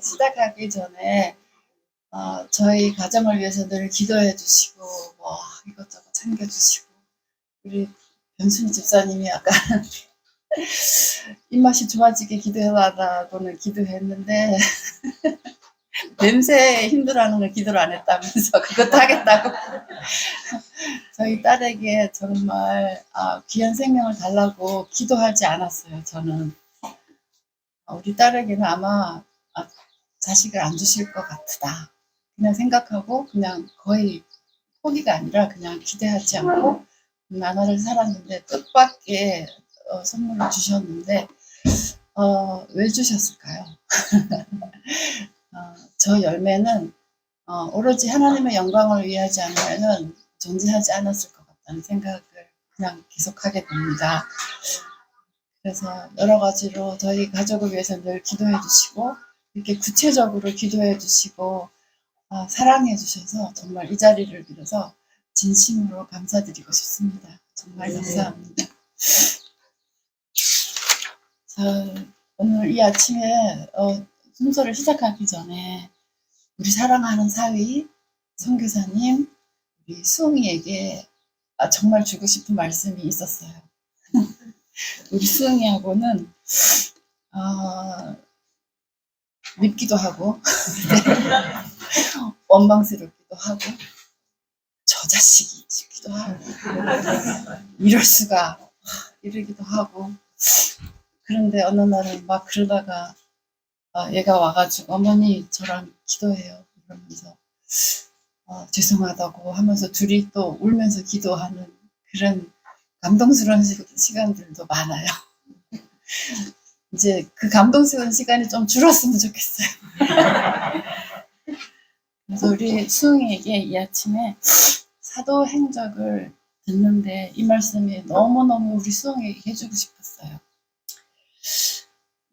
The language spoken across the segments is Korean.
시작하기 전에 저희 가정을 위해서 늘 기도해 주시고 뭐 이것저것 챙겨 주시고 우리 변순이 집사님이 아까 입맛이 좋아지게 기도해달라고는 기도했는데 냄새 힘들어하는 걸 기도를 안 했다면서 그것도 하겠다고 저희 딸에게 정말 귀한 생명을 달라고 기도하지 않았어요. 저는 우리 딸에게는 아마 자식을 안 주실 것 같다 그냥 생각하고 그냥 거의 포기가 아니라 그냥 기대하지 않고 나날을 살았는데 뜻밖의 선물을 주셨는데 왜 주셨을까요? 저 열매는 오로지 하나님의 영광을 위하지 않으면 존재하지 않았을 것 같다는 생각을 그냥 계속하게 됩니다. 그래서 여러 가지로 저희 가족을 위해서 늘 기도해 주시고 이렇게 구체적으로 기도해 주시고 사랑해 주셔서 정말 이 자리를 빌어서 진심으로 감사드리고 싶습니다. 정말 감사합니다. 오늘 이 아침에 순서를 시작하기 전에 우리 사랑하는 사위 선교사님 우리 수웅이에게 정말 주고 싶은 말씀이 있었어요. 우리 수웅이하고는 밉기도 하고 원망스럽기도 하고 저 자식이 싶기도 하고 이럴 수가 이러기도 하고 그런데 어느 날은 막 그러다가 얘가 와가지고 어머니 저랑 기도해요 이러면서 죄송하다고 하면서 둘이 또 울면서 기도하는 그런 감동스러운 시간들도 많아요. 이제 그 감동스러운 시간이 좀 줄었으면 좋겠어요. 그래서 우리 수웅이에게 이 아침에 사도행적을 듣는데 이 말씀이 너무너무 우리 수웅에게 해주고 싶었어요.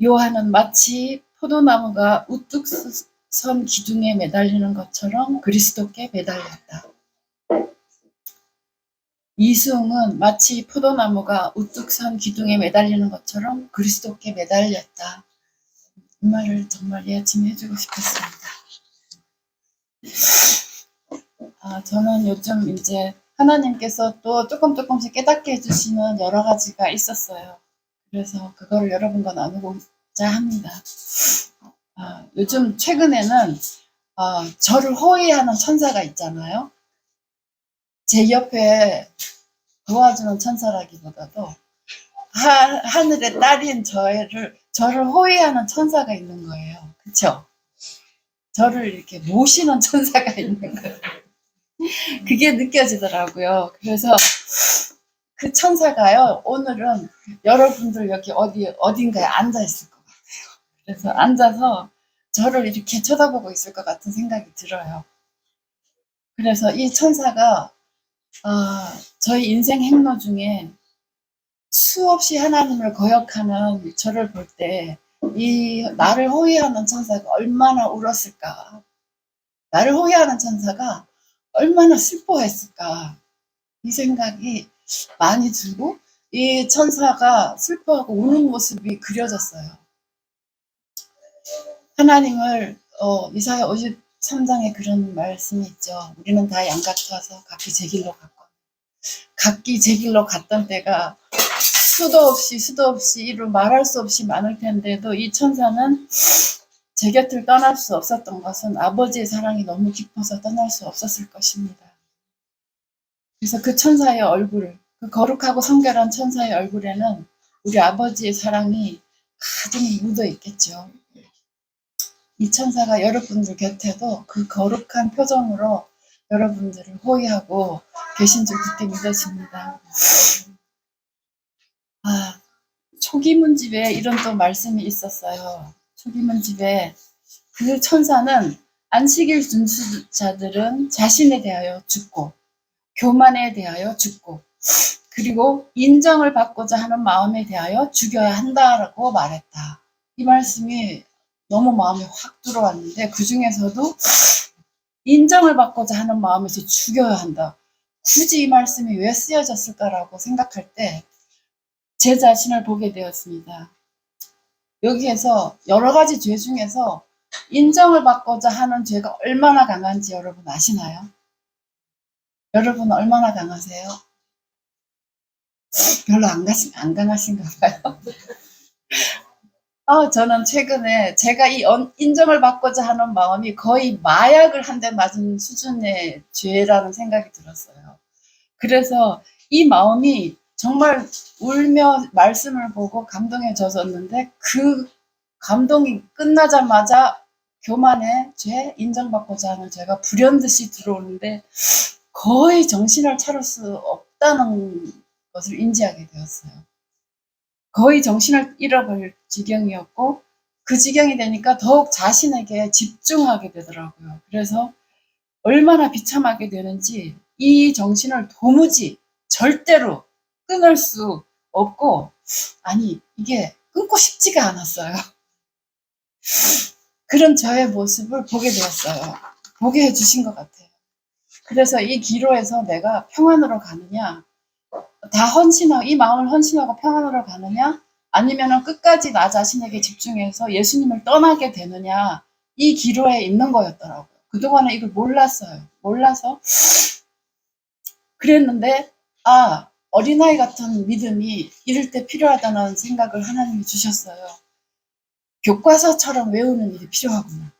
요한은 마치 포도나무가 우뚝 선 기둥에 매달리는 것처럼 그리스도께 매달렸다. 이수웅은 마치 포도나무가 우뚝 선 기둥에 매달리는 것처럼 그리스도께 매달렸다. 이 말을 정말 이 아침에 해주고 싶었습니다. 저는 요즘 이제 하나님께서 또 조금씩 깨닫게 해주시는 여러 가지가 있었어요. 그래서 그거를 여러분과 나누고자 합니다. 요즘 최근에는 저를 호위하는 천사가 있잖아요. 제 옆에 도와주는 천사라기보다도 하늘의 딸인 저를 호위하는 천사가 있는 거예요. 그쵸? 저를 이렇게 모시는 천사가 있는 거예요. 그게 느껴지더라고요. 그래서 그 천사가요, 오늘은 여러분들 여기 어딘가에 앉아 있을 것 같아요. 그래서 앉아서 저를 이렇게 쳐다보고 있을 것 같은 생각이 들어요. 그래서 이 천사가 저희 인생 행로 중에 수없이 하나님을 거역하는 저를 볼 때 이 나를 호위하는 천사가 얼마나 울었을까, 나를 호위하는 천사가 얼마나 슬퍼했을까, 이 생각이 많이 들고 이 천사가 슬퍼하고 우는 모습이 그려졌어요. 하나님을 이사야 53장에 그런 말씀이 있죠. 우리는 다 양각 터서 각기 제 길로 갔거든. 각기 제 길로 갔던 때가 수도 없이 이루 말할 수 없이 많을 텐데도 이 천사는 제 곁을 떠날 수 없었던 것은 아버지의 사랑이 너무 깊어서 떠날 수 없었을 것입니다. 그래서 그 천사의 얼굴, 그 거룩하고 성결한 천사의 얼굴에는 우리 아버지의 사랑이 가득 묻어 있겠죠. 이 천사가 여러분들 곁에도 그 거룩한 표정으로 여러분들을 호위하고 계신 줄 굳게 믿어집니다. 초기문집에 이런 또 말씀이 있었어요. 초기문집에 그 천사는 안식일 준수자들은 자신에 대하여 죽고 교만에 대하여 죽고 그리고 인정을 받고자 하는 마음에 대하여 죽여야 한다라고 말했다. 이 말씀이 너무 마음에 확 들어왔는데 그 중에서도 인정을 받고자 하는 마음에서 죽여야 한다. 굳이 이 말씀이 왜 쓰여졌을까라고 생각할 때 제 자신을 보게 되었습니다. 여기에서 여러 가지 죄 중에서 인정을 받고자 하는 죄가 얼마나 강한지 여러분 아시나요? 여러분 얼마나 강하세요? 별로 안 강하신가 봐요. 저는 최근에 제가 이 인정을 받고자 하는 마음이 거의 마약을 한 대 맞은 수준의 죄라는 생각이 들었어요. 그래서 이 마음이 정말 울며 말씀을 보고 감동해졌었는데 그 감동이 끝나자마자 교만의 죄, 인정받고자 하는 죄가 불현듯이 들어오는데 거의 정신을 차릴 수 없다는 것을 인지하게 되었어요. 거의 정신을 잃어버릴 지경이었고 그 지경이 되니까 더욱 자신에게 집중하게 되더라고요. 그래서 얼마나 비참하게 되는지 이 정신을 도무지 절대로 끊을 수 없고 아니 이게 끊고 싶지가 않았어요. 그런 저의 모습을 보게 되었어요. 보게 해주신 것 같아요. 그래서 이 기로에서 내가 평안으로 가느냐 다 헌신하고 이 마음을 헌신하고 평안으로 가느냐 아니면 끝까지 나 자신에게 집중해서 예수님을 떠나게 되느냐 이 기로에 있는 거였더라고요. 그동안은 이걸 몰랐어요. 몰라서 그랬는데 어린아이 같은 믿음이 이럴 때 필요하다는 생각을 하나님이 주셨어요. 교과서처럼 외우는 일이 필요하구나.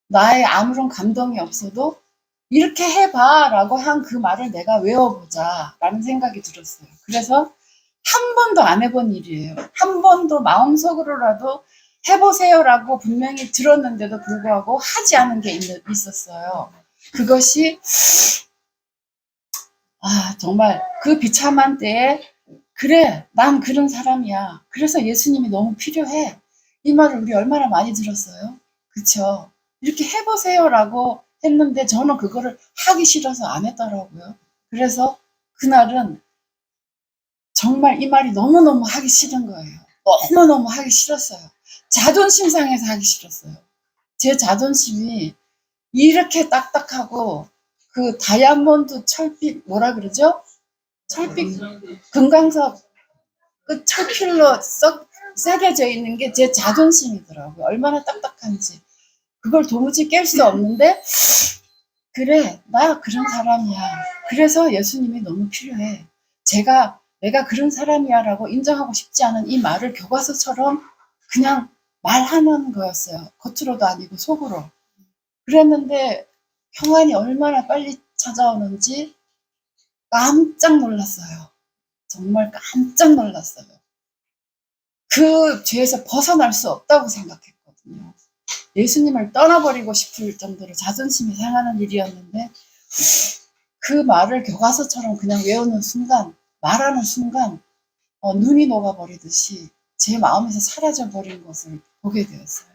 나의 아무런 감동이 없어도 이렇게 해봐 라고 한 그 말을 내가 외워보자 라는 생각이 들었어요. 그래서 한 번도 안 해본 일이에요. 한 번도 마음속으로라도 해보세요 라고 분명히 들었는데도 불구하고 하지 않은 게 있었어요. 그것이 정말 그 비참한 때에 그래 난 그런 사람이야. 그래서 예수님이 너무 필요해. 이 말을 우리 얼마나 많이 들었어요. 그쵸? 이렇게 해보세요 라고 했는데 저는 그거를 하기 싫어서 안 했더라고요. 그래서 그날은 정말 이 말이 너무너무 하기 싫은 거예요. 너무너무 하기 싫었어요. 자존심 상해서 하기 싫었어요. 제 자존심이 이렇게 딱딱하고 그 다이아몬드 철빛 뭐라 그러죠? 철빛 금강석 그 철필로 썩 새겨져 있는 게 제 자존심이더라고요. 얼마나 딱딱한지. 그걸 도무지 깰 수 없는데 그래 나 그런 사람이야. 그래서 예수님이 너무 필요해. 내가 그런 사람이야 라고 인정하고 싶지 않은 이 말을 교과서처럼 그냥 말하는 거였어요. 겉으로도 아니고 속으로. 그랬는데 평안이 얼마나 빨리 찾아오는지 깜짝 놀랐어요. 정말 깜짝 놀랐어요. 그 죄에서 벗어날 수 없다고 생각했거든요. 예수님을 떠나버리고 싶을 정도로 자존심이 상하는 일이었는데 그 말을 교과서처럼 그냥 외우는 순간 말하는 순간 눈이 녹아버리듯이 제 마음에서 사라져버린 것을 보게 되었어요.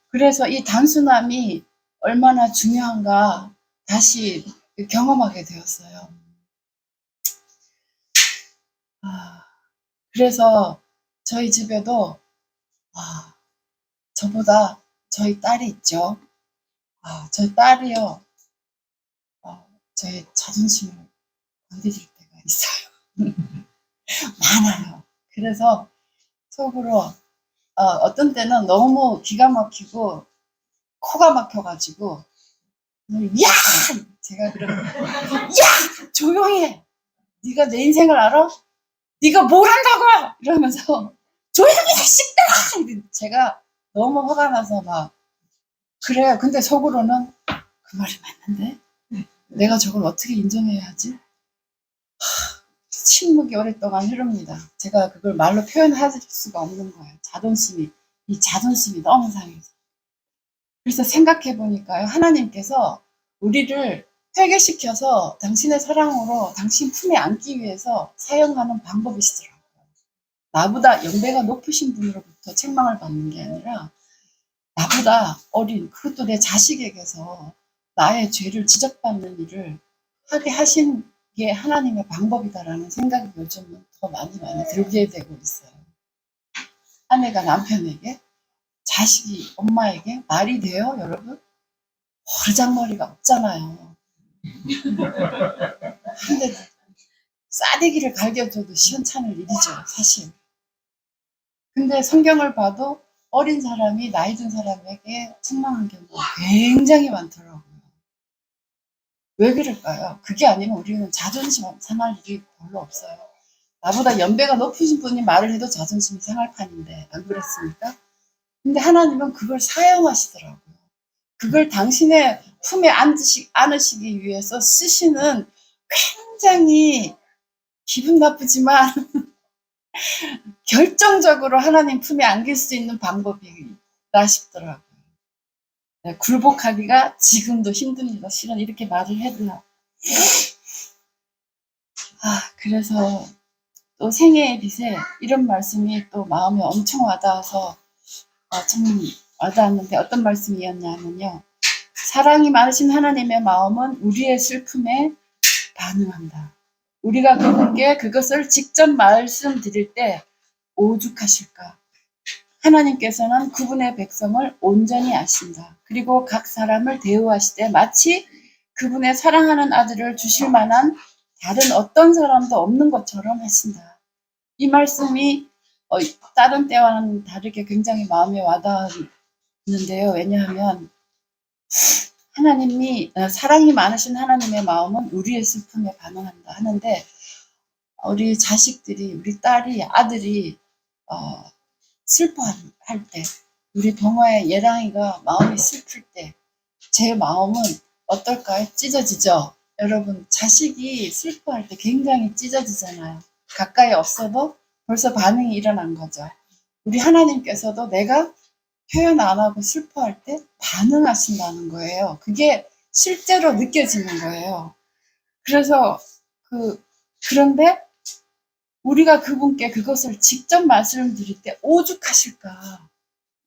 그래서 이 단순함이 얼마나 중요한가 다시 경험하게 되었어요. 그래서 저희 집에도 저보다 저희 딸이 있죠. 저희 딸이요. 저의 자존심을 건드릴 때가 있어요. 많아요. 그래서 속으로 어떤 때는 너무 기가 막히고 코가 막혀가지고 야! 제가 그러면 야! 조용히 해! 네가 내 인생을 알아? 네가 뭘 한다고! 이러면서 조용히 해! 시끄러! 제가 너무 화가 나서 막 그래요. 근데 속으로는 그 말이 맞는데? 내가 저걸 어떻게 인정해야 하지? 침묵이 오랫동안 흐릅니다. 제가 그걸 말로 표현할 수가 없는 거예요. 이 자존심이 너무 상해서. 그래서 생각해 보니까요. 하나님께서 우리를 회개시켜서 당신의 사랑으로 당신 품에 안기 위해서 사용하는 방법이시더라고요. 나보다 연배가 높으신 분으로부터 책망을 받는 게 아니라 나보다 어린, 그것도 내 자식에게서 나의 죄를 지적받는 일을 하게 하신 게 하나님의 방법이다라는 생각이 요즘은 더 많이 들게 되고 있어요. 아내가 남편에게, 자식이 엄마에게 말이 돼요, 여러분? 버르장머리가 없잖아요. 근데 싸대기를 갈겨줘도 시원찮을 일이죠, 사실. 근데 성경을 봐도 어린 사람이 나이 든 사람에게 책망한 경우가 굉장히 많더라고요. 왜 그럴까요? 그게 아니면 우리는 자존심 상할 일이 별로 없어요. 나보다 연배가 높으신 분이 말을 해도 자존심이 상할 판인데 안 그렇습니까? 근데 하나님은 그걸 사용하시더라고요. 그걸 당신의 품에 안으시기 위해서 쓰시는 굉장히 기분 나쁘지만 결정적으로 하나님 품에 안길 수 있는 방법이다 싶더라고요. 네, 굴복하기가 지금도 힘듭니다. 실은 이렇게 말을 해도요. 그래서 또 생애의 빛에 이런 말씀이 또 마음에 엄청 와닿아서 참 와닿았는데 어떤 말씀이었냐면요. 사랑이 많으신 하나님의 마음은 우리의 슬픔에 반응한다. 우리가 그분께 그것을 직접 말씀드릴 때 오죽하실까. 하나님께서는 그분의 백성을 온전히 아신다. 그리고 각 사람을 대우하시되 마치 그분의 사랑하는 아들을 주실 만한 다른 어떤 사람도 없는 것처럼 하신다. 이 말씀이 다른 때와는 다르게 굉장히 마음에 와닿는데요. 왜냐하면 하나님이 사랑이 많으신 하나님의 마음은 우리의 슬픔에 반응한다 하는데 우리 자식들이 우리 딸이 아들이 슬퍼할 때 우리 동화의 예랑이가 마음이 슬플 때 제 마음은 어떨까요? 찢어지죠? 여러분 자식이 슬퍼할 때 굉장히 찢어지잖아요. 가까이 없어도 벌써 반응이 일어난 거죠. 우리 하나님께서도 내가 표현 안 하고 슬퍼할 때 반응하신다는 거예요. 그게 실제로 느껴지는 거예요. 그래서 그런데 우리가 그분께 그것을 직접 말씀드릴 때 오죽하실까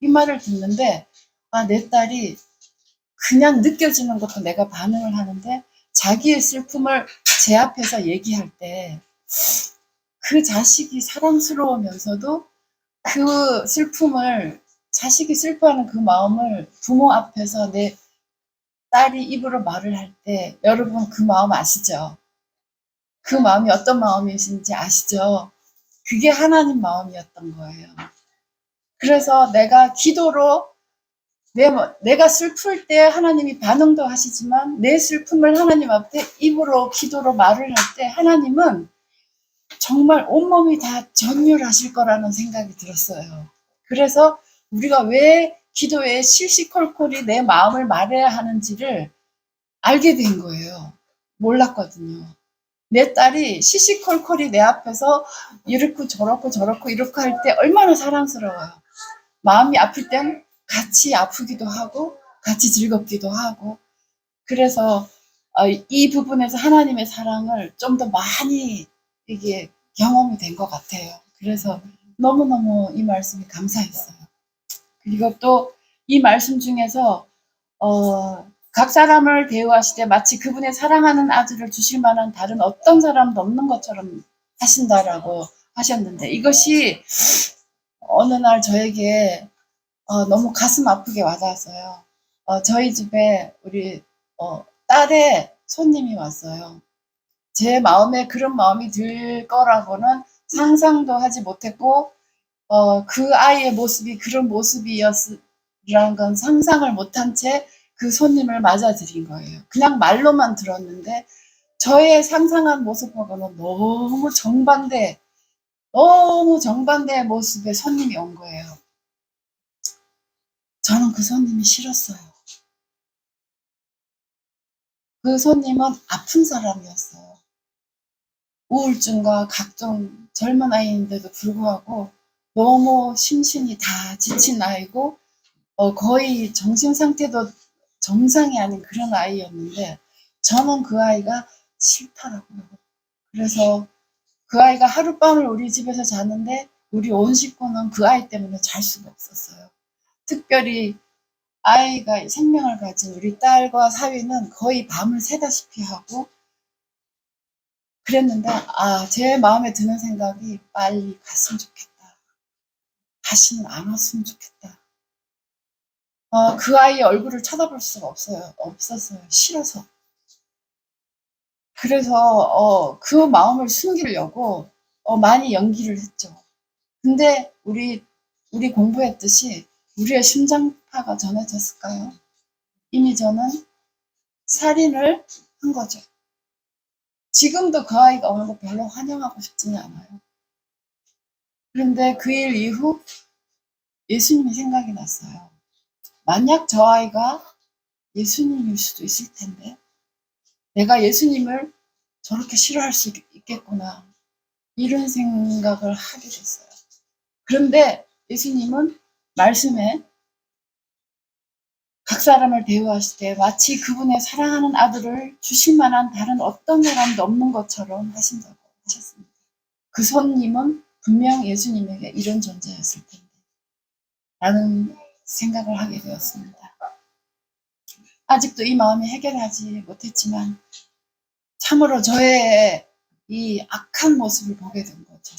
이 말을 듣는데 내 딸이 그냥 느껴지는 것도 내가 반응을 하는데 자기의 슬픔을 제 앞에서 얘기할 때 그 자식이 사랑스러우면서도 그 슬픔을 자식이 슬퍼하는 그 마음을 부모 앞에서 내 딸이 입으로 말을 할 때 여러분 그 마음 아시죠? 그 마음이 어떤 마음이신지 아시죠? 그게 하나님 마음이었던 거예요. 그래서 내가 기도로 내가 슬플 때 하나님이 반응도 하시지만 내 슬픔을 하나님 앞에 입으로 기도로 말을 할 때 하나님은 정말 온몸이 다 전율하실 거라는 생각이 들었어요. 그래서 우리가 왜 기도에 실시콜콜이 내 마음을 말해야 하는지를 알게 된 거예요. 몰랐거든요. 내 딸이 시시콜콜이 내 앞에서 이렇고 저렇고 이렇게 할 때 얼마나 사랑스러워요. 마음이 아플 땐 같이 아프기도 하고 같이 즐겁기도 하고 그래서 이 부분에서 하나님의 사랑을 좀 더 많이 이게 경험이 된 것 같아요. 그래서 너무너무 이 말씀이 감사했어요. 그리고 또 이 말씀 중에서 각 사람을 대우하시되 마치 그분의 사랑하는 아들을 주실 만한 다른 어떤 사람도 없는 것처럼 하신다라고 하셨는데 이것이 어느 날 저에게 너무 가슴 아프게 와닿았어요. 저희 집에 우리 딸의 손님이 왔어요. 제 마음에 그런 마음이 들 거라고는 상상도 하지 못했고 그 아이의 모습이 그런 모습이었으라는 건 상상을 못한 채 그 손님을 맞아들인 거예요. 그냥 말로만 들었는데 저의 상상한 모습하고는 너무 정반대의 모습의 손님이 온 거예요. 저는 그 손님이 싫었어요. 그 손님은 아픈 사람이었어요. 우울증과 각종 젊은 아이인데도 불구하고 너무 심신이 다 지친 아이고 거의 정신 상태도 정상이 아닌 그런 아이였는데 저는 그 아이가 싫더라고요. 그래서 그 아이가 하룻밤을 우리 집에서 자는데 우리 온 식구는 그 아이 때문에 잘 수가 없었어요. 특별히 아이가 생명을 가진 우리 딸과 사위는 거의 밤을 새다시피 하고 그랬는데 제 마음에 드는 생각이 빨리 갔으면 좋겠다. 다시는 안 왔으면 좋겠다. 그 아이의 얼굴을 쳐다볼 수가 없었어요. 싫어서. 그래서 그 마음을 숨기려고 많이 연기를 했죠. 근데 우리 공부했듯이 우리의 심장파가 전해졌을까요? 이미 저는 살인을 한 거죠. 지금도 그 아이가 오는 거 별로 환영하고 싶지는 않아요. 그런데 그 일 이후 예수님이 생각이 났어요. 만약 저 아이가 예수님일 수도 있을 텐데 내가 예수님을 저렇게 싫어할 수 있겠구나. 이런 생각을 하게 됐어요. 그런데 예수님은 말씀에 각 사람을 대우하실 때 마치 그분의 사랑하는 아들을 주실 만한 다른 어떤 사람도 없는 것처럼 하신다고 하셨습니다. 그 손님은 분명 예수님에게 이런 존재였을 텐데 라는 생각을 하게 되었습니다. 아직도 이 마음이 해결하지 못했지만 참으로 저의 이 악한 모습을 보게 된 거죠.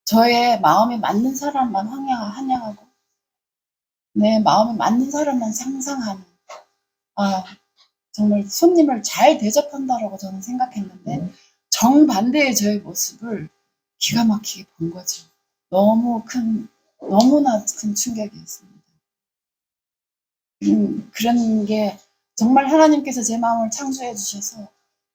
저의 마음에 맞는 사람만 환영하고 내 마음에 맞는 사람만 상상하는 정말 손님을 잘 대접한다라고 저는 생각했는데 정반대의 저의 모습을 기가 막히게 본 거죠. 너무나 큰 충격이었습니다. 그런 게 정말 하나님께서 제 마음을 창조해 주셔서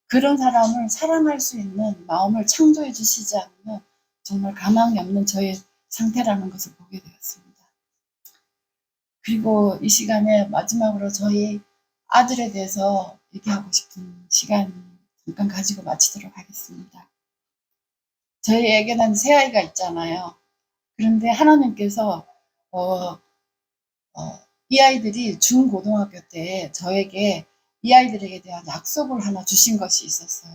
그런 사람을 사랑할 수 있는 마음을 창조해 주시지 않으면 정말 가망이 없는 저의 상태라는 것을 보게 되었습니다. 그리고 이 시간에 마지막으로 저희 아들에 대해서 얘기하고 싶은 시간 잠깐 가지고 마치도록 하겠습니다. 저희에게는 새 아이가 있잖아요. 그런데 하나님께서 이 아이들이 중고등학교 때 저에게 이 아이들에게 대한 약속을 하나 주신 것이 있었어요.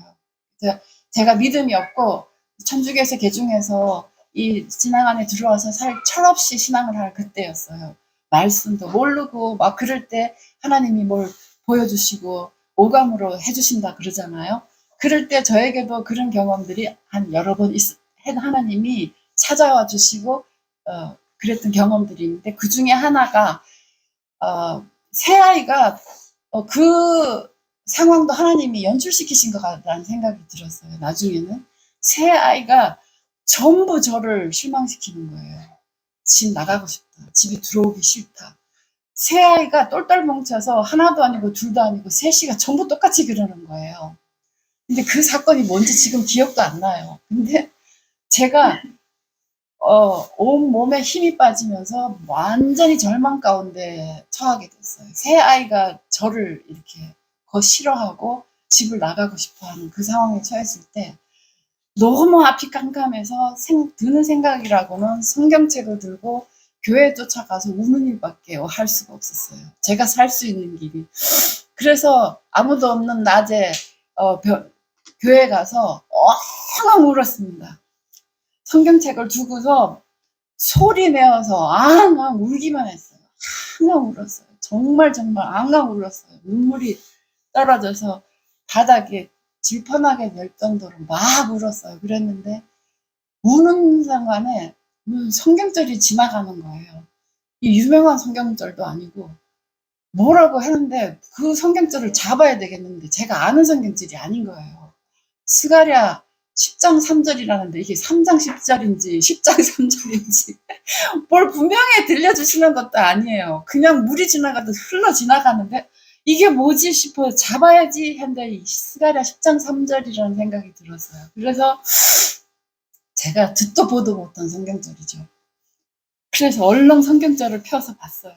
그래서 제가 믿음이 없고 천주교에서 개중해서 이 신앙 안에 들어와서 철없이 신앙을 할 그때였어요. 말씀도 모르고 막 그럴 때 하나님이 뭘 보여주시고 오감으로 해주신다 그러잖아요. 그럴 때 저에게도 그런 경험들이 한 여러 번 하나님이 찾아와 주시고 그랬던 경험들이 있는데 그 중에 하나가 새아이가 그 상황도 하나님이 연출시키신 것 같다는 생각이 들었어요. 나중에는 새아이가 전부 저를 실망시키는 거예요. 집 나가고 싶다. 집에 들어오기 싫다. 새아이가 똘똘 뭉쳐서 하나도 아니고 둘도 아니고 셋이가 전부 똑같이 그러는 거예요. 근데 그 사건이 뭔지 지금 기억도 안 나요. 근데 제가 온 몸에 힘이 빠지면서 완전히 절망 가운데 처하게 됐어요. 새 아이가 저를 이렇게 싫어하고 집을 나가고 싶어 하는 그 상황에 처했을 때 너무 앞이 깜깜해서 드는 생각이라고는 성경책을 들고 교회에 쫓아가서 우는 일밖에 할 수가 없었어요. 제가 살 수 있는 길이. 그래서 아무도 없는 낮에 교회 가서 엉엉 울었습니다. 성경책을 두고서 소리 내어서 앙앙 울기만 했어요. 앙앙 울었어요. 정말 앙앙 울었어요. 눈물이 떨어져서 바닥에 질펀하게 될 정도로 막 울었어요. 그랬는데 우는 순간에 성경절이 지나가는 거예요. 이 유명한 성경절도 아니고 뭐라고 하는데 그 성경절을 잡아야 되겠는데 제가 아는 성경절이 아닌 거예요. 스가랴 10장 3절이라는데 이게 3장 10절인지 10장 3절인지 뭘 분명히 들려주시는 것도 아니에요. 그냥 물이 지나가듯 흘러 지나가는데 이게 뭐지 싶어 잡아야지 했는데 스가랴 10장 3절이라는 생각이 들었어요. 그래서 제가 듣도 보도 못한 성경절이죠. 그래서 얼른 성경절을 펴서 봤어요.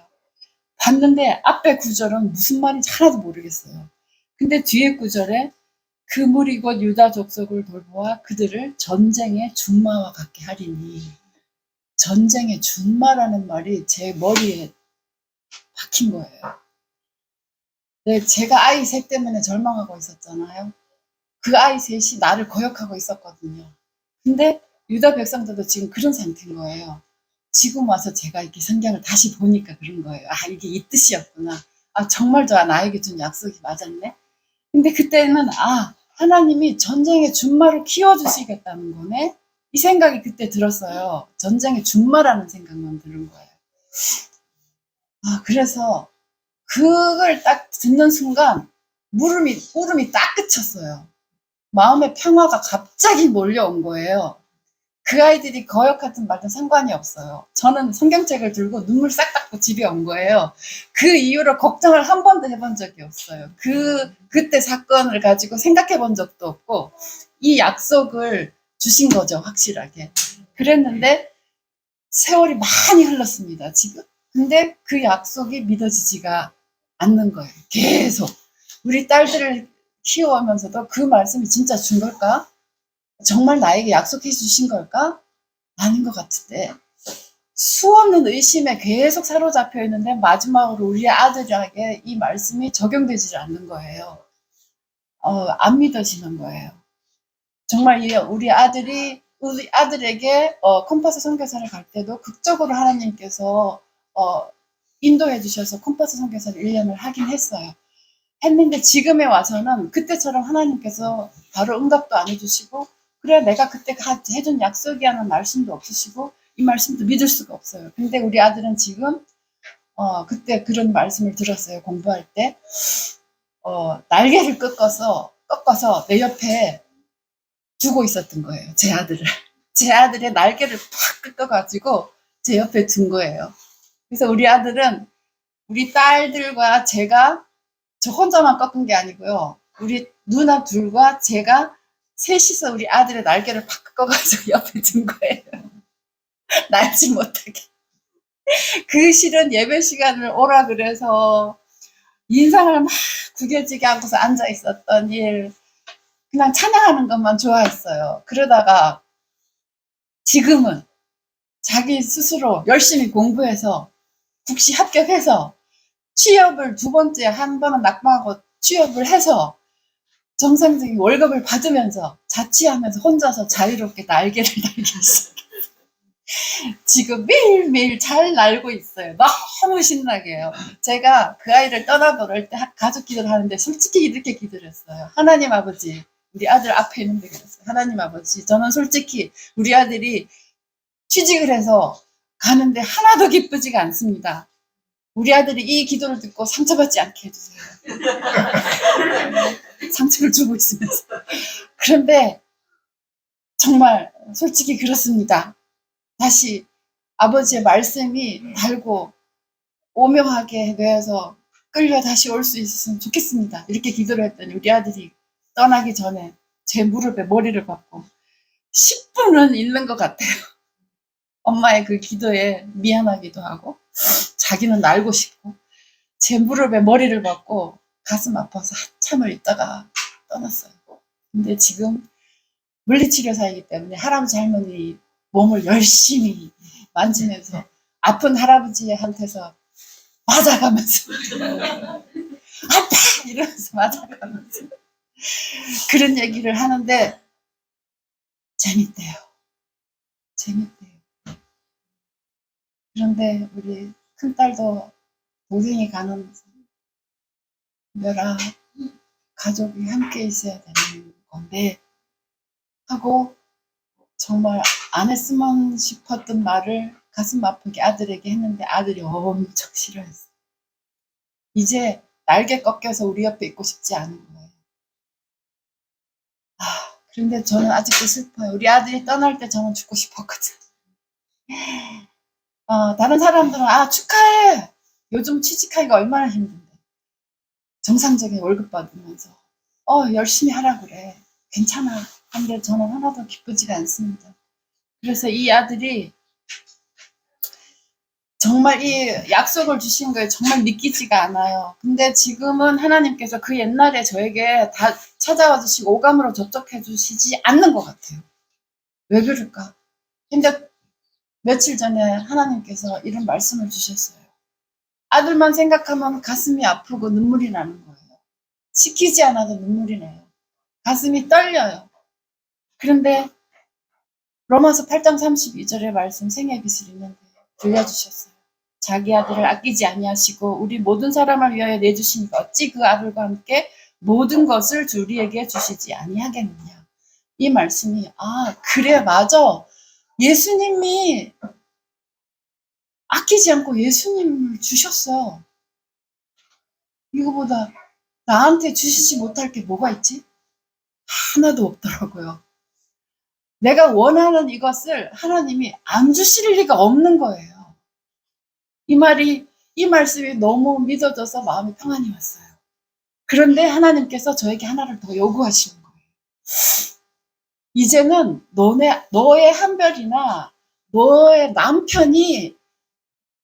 봤는데 앞에 구절은 무슨 말인지 하나도 모르겠어요. 근데 뒤에 구절에 그 무리 곧 유다 족속을 돌보아 그들을 전쟁의 준마와 같게 하리니 전쟁의 준마라는 말이 제 머리에 박힌 거예요. 네, 제가 아이 셋 때문에 절망하고 있었잖아요. 그 아이 셋이 나를 거역하고 있었거든요. 근데 유다 백성들도 지금 그런 상태인 거예요. 지금 와서 제가 이렇게 성경을 다시 보니까 그런 거예요. 이게 이 뜻이었구나. 정말 나에게 준 약속이 맞았네. 근데 그때는 하나님이 전쟁의 준마를 키워주시겠다는 거네. 이 생각이 그때 들었어요. 전쟁의 준마라는 생각만 들은 거예요. 그래서 그걸 딱 듣는 순간 울음이 딱 그쳤어요. 마음의 평화가 갑자기 몰려온 거예요. 그 아이들이 거역 같은 말도 상관이 없어요. 저는 성경책을 들고 눈물 싹 닦고 집에 온 거예요. 그 이후로 걱정을 한 번도 해본 적이 없어요. 그때 사건을 가지고 생각해 본 적도 없고, 이 약속을 주신 거죠, 확실하게. 그랬는데, 세월이 많이 흘렀습니다, 지금. 근데 그 약속이 믿어지지가 않는 거예요. 계속. 우리 딸들을 키워오면서도 그 말씀이 진짜 준 걸까? 정말 나에게 약속해 주신 걸까? 아닌 것 같은데 수없는 의심에 계속 사로잡혀 있는데 마지막으로 우리 아들에게 이 말씀이 적용되지 않는 거예요. 안 믿어지는 거예요. 정말 우리 아들에게 컴퍼스 선교사를 갈 때도 극적으로 하나님께서 인도해 주셔서 컴퍼스 선교사를 1년을 하긴 했어요. 했는데 지금에 와서는 그때처럼 하나님께서 바로 응답도 안 해주시고, 그래 내가 그때 해준 약속이라는 말씀도 없으시고 이 말씀도 믿을 수가 없어요. 근데 우리 아들은 지금 그때 그런 말씀을 들었어요. 공부할 때 날개를 꺾어서 내 옆에 두고 있었던 거예요. 제 아들을. 제 아들의 날개를 팍 꺾어가지고 제 옆에 둔 거예요. 그래서 우리 아들은 우리 딸들과 제가 저 혼자만 꺾은 게 아니고요. 우리 누나 둘과 제가 셋이서 우리 아들의 날개를 팍 꺾어가지고 옆에 둔 거예요. 날지 못하게. 그 실은 예배 시간을 오라 그래서 인상을 막 구겨지게 하고서 앉아 있었던 일, 그냥 찬양하는 것만 좋아했어요. 그러다가 지금은 자기 스스로 열심히 공부해서 국시 합격해서 취업을 두 번째 한 번은 낙방하고 취업을 해서 정상적인 월급을 받으면서 자취하면서 혼자서 자유롭게 날개를 달고 있어요. 지금 매일매일 잘 날고 있어요. 너무 신나게요. 제가 그 아이를 떠나보낼 때 가족 기도를 하는데 솔직히 이렇게 기도를 했어요. 하나님 아버지, 우리 아들 앞에 있는데 그랬어요. 하나님 아버지, 저는 솔직히 우리 아들이 취직을 해서 가는데 하나도 기쁘지가 않습니다. 우리 아들이 이 기도를 듣고 상처받지 않게 해주세요. 상처를 주고 있으면서. 그런데 정말 솔직히 그렇습니다. 다시 아버지의 말씀이 달고 오묘하게 뇌어서 끌려 다시 올 수 있었으면 좋겠습니다. 이렇게 기도를 했더니 우리 아들이 떠나기 전에 제 무릎에 머리를 박고 10분은 있는 것 같아요. 엄마의 그 기도에 미안하기도 하고 자기는 날고 싶고 제 무릎에 머리를 박고 가슴 아파서 한참을 있다가 떠났어요. 근데 지금 물리치료사이기 때문에 할아버지 할머니 몸을 열심히 만지면서 아픈 할아버지한테서 맞아가면서 아파 이러면서 맞아가면서 그런 얘기를 하는데 재밌대요. 재밌대요. 그런데 우리 큰딸도 동생이 가는 묘라 가족이 함께 있어야 되는 건데 하고 정말 안 했으면 싶었던 말을 가슴 아프게 아들에게 했는데 아들이 엄청 싫어했어요. 이제 날개 꺾여서 우리 옆에 있고 싶지 않은 거예요. 그런데 저는 아직도 슬퍼요. 우리 아들이 떠날 때 저는 죽고 싶었거든. 다른 사람들은 축하해. 요즘 취직하기가 얼마나 힘든데. 정상적인 월급 받으면서 열심히 하라 그래. 괜찮아. 근데 저는 하나도 기쁘지가 않습니다. 그래서 이 아들이 정말 이 약속을 주신 거에 정말 믿기지가 않아요. 근데 지금은 하나님께서 그 옛날에 저에게 다 찾아와 주시고 오감으로 접촉해 주시지 않는 것 같아요. 왜 그럴까? 근데 며칠 전에 하나님께서 이런 말씀을 주셨어요. 아들만 생각하면 가슴이 아프고 눈물이 나는 거예요. 시키지 않아도 눈물이 나요. 가슴이 떨려요. 그런데 로마서 8장 32절의 말씀 생애 빛을 있는데 들려주셨어요. 자기 아들을 아끼지 아니하시고 우리 모든 사람을 위하여 내주시니까 어찌 그 아들과 함께 모든 것을 우리에게 주시지 아니하겠느냐. 이 말씀이 그래 맞아. 예수님이 아끼지 않고 예수님을 주셨어. 이거보다 나한테 주시지 못할 게 뭐가 있지? 하나도 없더라고요. 내가 원하는 이것을 하나님이 안 주실 리가 없는 거예요. 이 말씀이 너무 믿어져서 마음이 평안이 왔어요. 그런데 하나님께서 저에게 하나를 더 요구하시는 거예요. 이제는 너의 한별이나 너의 남편이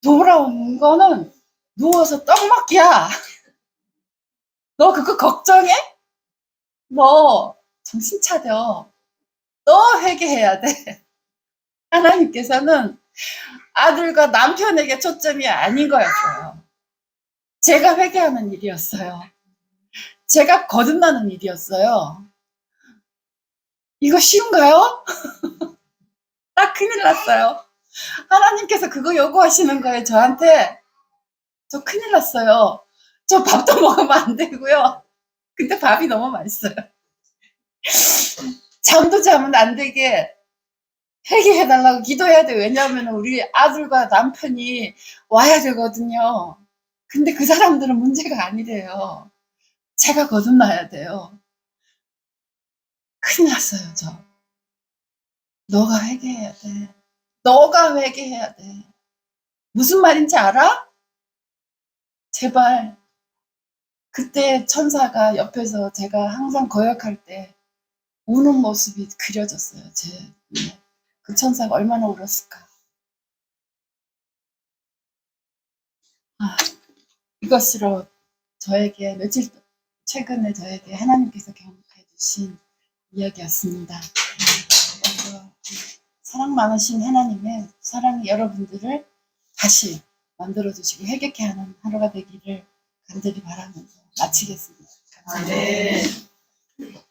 돌아오는 거는 누워서 떡 먹기야. 너 그거 걱정해? 너 정신 차려. 너 회개해야 돼. 하나님께서는 아들과 남편에게 초점이 아닌 거였어요. 제가 회개하는 일이었어요. 제가 거듭나는 일이었어요. 이거 쉬운가요? 딱 큰일 났어요. 하나님께서 그거 요구하시는 거예요, 저한테. 저 큰일 났어요. 저 밥도 먹으면 안 되고요. 근데 밥이 너무 맛있어요. 잠도 자면 안 되게 회개해달라고 기도해야 돼요. 왜냐하면 우리 아들과 남편이 와야 되거든요. 근데 그 사람들은 문제가 아니래요. 제가 거듭나야 돼요. 큰일 났어요, 저. 너가 회개해야 돼. 너가 회개해야 돼. 무슨 말인지 알아? 제발. 그때 천사가 옆에서 제가 항상 거역할 때 우는 모습이 그려졌어요. 제 눈에. 그 천사가 얼마나 울었을까. 아, 이것으로 저에게 최근에 저에게 하나님께서 경험해 주신 이야기였습니다. 그래서 사랑 많으신 하나님의 사랑이 여러분들을 다시 만들어주시고 회개케 하는 하루가 되기를 간절히 바라면서 마치겠습니다. 감사합니다.